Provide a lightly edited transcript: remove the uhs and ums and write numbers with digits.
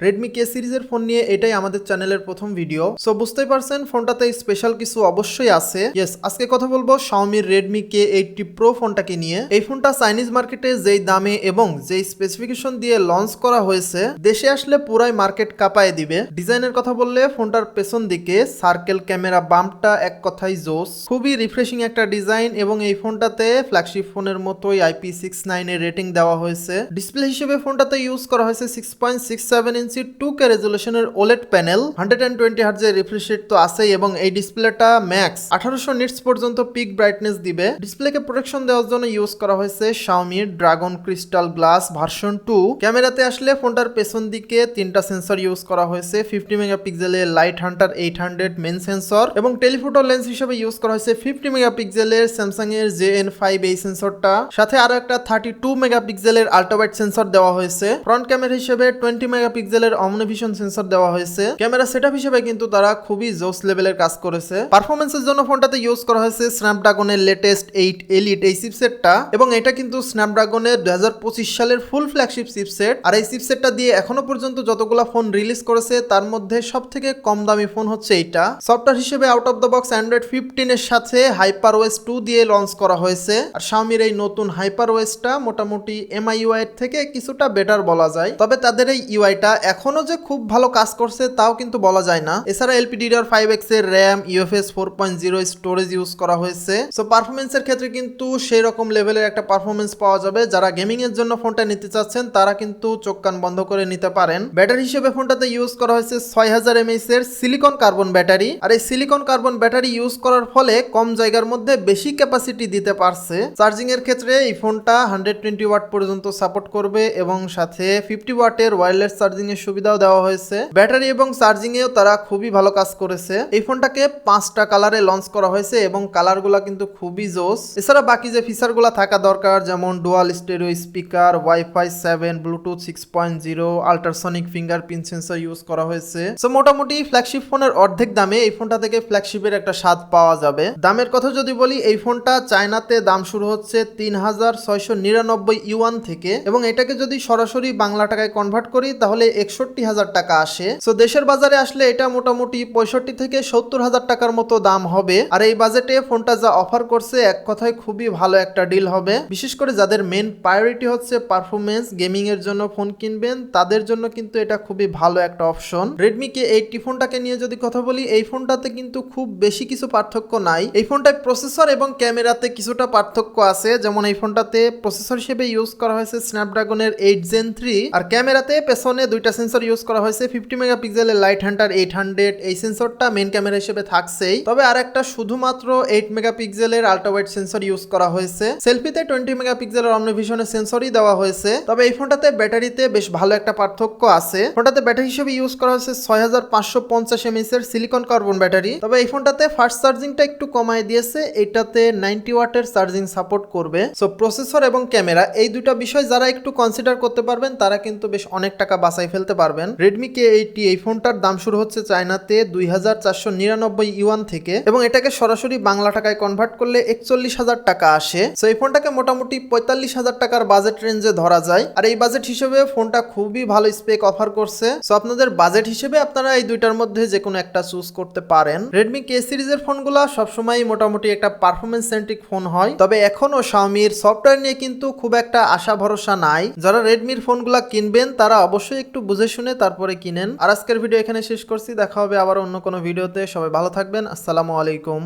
Redmi K সিরিজের phone নিয়ে এটাই আমাদের চ্যানেলের প্রথম ভিডিও। সো বুঝতেই পারছেন ফোনটাতে স্পেশাল কিছু অবশ্যই আছে। ইয়েস, আজকে কথা বলবো Xiaomi Redmi K80 Pro ফোনটাকে নিয়ে। এই ফোনটা চাইনিজ মার্কেটে যেই দামে এবং যেই স্পেসিফিকেশন দিয়ে লঞ্চ করা হয়েছে, দেশে আসলে পুরাই মার্কেট কাঁপায় দিবে। ডিজাইনের কথা বললে ফোনটার পেছন দিকে সার্কেল ক্যামেরা বাম্পটা এক কথাই জোস, খুবই রিফ্রেশিং একটা ডিজাইন এবং এই ফোনটাতে ফ্ল্যাগশিপ ফোনের মতোই IP69 এর রেটিং দেওয়া হয়েছে। ডিসপ্লে হিসেবে ফোনটাতে ইউজ করা হয়েছে 6.67 ইঞ্চি 2K রেজোলিউশনের OLED প্যানেল, 120 হার্টজের রিফ্রেশ রেট তো আছেই এবং এই ডিসপ্লেটা ম্যাক্স 1800 নিটস পর্যন্ত পিক ব্রাইটনেস দিবে। ডিসপ্লেকে প্রোটেকশন দেওয়ার জন্য ইউজ করা হয়েছে Xiaomi dragon crystal glass version 2। ক্যামেরাতে আসলে ফোনটার পেছন দিকে তিনটা সেন্সর ইউজ করা হয়েছে, 50 মেগাপিক্সেলের লাইট হান্টার 800 মেন সেন্সর এবং টেলিফোটো লেন্স হিসেবে ইউজ করা হয়েছে 50 মেগাপিক্সেলের স্যামসাং এর JN5 এই সেন্সরটা, সাথে আরো একটা 32 মেগাপিক্সেলের আল্ট্রাওয়াইড সেন্সর দেওয়া হয়েছে। ফ্রন্ট ক্যামেরা হিসেবে 20 মেগাপিক্সেলের অমনিভিশন সেন্সর দেওয়া হয়েছে। ক্যামেরা সেটআপ হিসেবে কিন্তু তারা খুবই জোস লেভেলের কাজ করেছে। পারফরম্যান্সের জন্য ফোনটাতে ইউজ করা হয়েছে স্ন্যাপড্রাগনের লেটেস্ট 8 এলিট এই চিপসেটটা এবং এটা কিন্তু স্ন্যাপড্রাগনের 2025 সালের ফুল ফ্ল্যাগশিপ চিপসেট। আর এই চিপসেটটা দিয়ে এখনো পর্যন্ত যতগুলা ফোন রিলিজ করেছে তার মধ্যে সবথেকে কম দামি ফোন হচ্ছে এইটা। সফটওয়্যার হিসেবে out of the box Android 15 এর সাথে HyperOS 2 দিয়ে লঞ্চ করা হয়েছে। আর Xiaomiর এই নতুন HyperOSটা মোটামুটি MIUI এর থেকে কিছুটা বেটার বলা যায়, তবে তাদের এই ইউআইটা এখনো যে খুব ভালো কাজ করছে তাও কিন্তু বলা যায় না। এছাড়া LPDDR5X এর RAM, UFS 4.0 স্টোরেজ ইউজ করা হয়েছে। সো পারফরমেন্সের ক্ষেত্রে কিন্তু সেই রকম লেভেলের একটা পারফরমেন্স পাওয়া যাবে। যারা গেমিং এর জন্য ফোনটা নিতে চাচ্ছেন তারা কিন্তু চোখ কান বন্ধ করে নিতে পারেন। ব্যাটারি হিসেবে ফোনটাতে ইউজ করা হয়েছে 6000 mAh এর সিলিকন কার্বন ব্যাটারি। আর এই সিলিকন কার্বন ব্যাটারি ইউজ করার ফলে কম জায়গার মধ্যে বেশি ক্যাপাসিটি দিতে পারছে। চার্জিং এর ক্ষেত্রে এই ফোনটা 120 ওয়াট পর্যন্ত সাপোর্ট করবে এবং সাথে 50 ওয়াটের ওয়্যারলেস চার্জিং এর সুবিধাও দেওয়া হয়েছে। ব্যাটারি এবং চার্জিং এও তারা খুবই ভালো কাজ করেছে। এই ফোনটাকে 5টা কালারে লঞ্চ করা হয়েছে এবং কালারগুলো কিন্তু খুবই জোস। এছাড়া বাকি যে ফিচারগুলো থাকা দরকার, যেমন dual stereo speaker, wifi 7, Bluetooth 6.0, ultrasonic fingerprint sensor use করা হয়েছে। সো মোটামুটি ফ্ল্যাগশিপ ফোনের অর্ধেক দামে এই ফোনটা থেকে ফ্ল্যাগশিপের একটা স্বাদ পাওয়া যাবে। দামের কথা যদি বলি, এই ফোনটা চায়নাতে দাম শুরু হচ্ছে 3699 ইউয়ান থেকে এবং এটাকে যদি সরাসরি বাংলা টাকায় কনভার্ট করি তাহলে 61,000 টাকা আসে। সো দেশের বাজারে আসলে এটা মোটামুটি 65 থেকে 70,000 টাকার মতো দাম হবে। আর এই বাজেটে ফোনটা যা অফার করছে এক কথায় খুবই ভালো একটা ডিল হবে। বিশেষ করে যাদের মেন প্রায়োরিটি হচ্ছে পারফরমেন্স, গেমিং এর জন্য ফোন কিনবেন তাদের জন্য কিন্তু এটা খুবই ভালো একটা অপশন। রেডমি K80 ফোনটাকে নিয়ে যদি কথা বলি, এই ফোনটাতে কিন্তু খুব বেশি কিছু পার্থক্য নাই। এই ফোনটায় প্রসেসর এবং ক্যামেরাতে কিছুটা পার্থক্য আছে, যেমন এই ফোনটাতে প্রসেসর হিসেবে ইউজ করা হয়েছে স্ন্যাপড্রাগনের 8 Gen 3 আর ক্যামেরাতে পেছনে দুইটা সেন্সর ইউজ করা হয়েছে 50 মেগাপিক্সেলের লাইট হান্টার 800। এই সেন্সরটা মেন ক্যামেরা হিসেবে থাকছেই, তবে আর একটা শুধুমাত্র 8 মেগাপিক্সেলের আল্ট্রাওয়াইড সেন্সর ইউজ করা হয়েছে। সেলফিতে 20 মেগাপিক্সেলের অমনিভিশনের সেন্সরই দেওয়া হয়েছে। তবে এই ফোনটাতে ব্যাটারিতে বেশ ভালো একটা পার্থক্য আছে। ফোনটাতে ব্যাটারি হিসেবে ইউজ করা হয়েছে 6550 mAh এর সিলিকন কার্বন ব্যাটারি। তবে এই ফোনটাতে ফাস্ট চার্জিংটা একটু কমায় দিয়েছে, এটাতে 90 ওয়াটের চার্জিং সাপোর্ট করবে। সো প্রসেসর এবং ক্যামেরা এই দুটো বিষয় যারা একটু কনসিডার করতে পারবেন তারা কিন্তু বেশ অনেক টাকা বাঁচাই ফেলতে পারবেন। রেডমি K80 এই ফোনটার দাম শুরু হচ্ছে চায়নাতে 2499 ইউয়ান থেকে এবং এটাকে সরাসরি বাংলা টাকায় কনভার্ট করলে 41,000 টাকা আসে। সো এই ফোনটাকে মোটামুটি 45,000 টাকার বাজেট রেঞ্জে ধরা যায়। আর এই বাজেট হিসেবে ফোনটা খুবই ভালো স্পেক অফার করছে। সো আপনাদের বাজেট হিসেবে আপনারা এই দুইটার মধ্যে যে কোনো একটা চুজ করতে পারেন। রেডমি K সিরিজের ফোনগুলো সবসময় মোটামুটি একটা পারফরমেন্স সেন্ট্রিক ফোন হয়, তবে এখনো Xiaomiর সফটওয়্যার নিয়ে কিন্তু খুব একটা আশা ভরসা নাই। যারা রেডমির ফোনগুলা কিনবেন তারা অবশ্যই একটু বুঝে শুনে তারপরে কিনেন। আর আজকের ভিডিও এখানে শেষ করছি, দেখা হবে আবার অন্য কোনো ভিডিওতে। সবাই ভালো থাকবেন, আসসালামু আলাইকুম।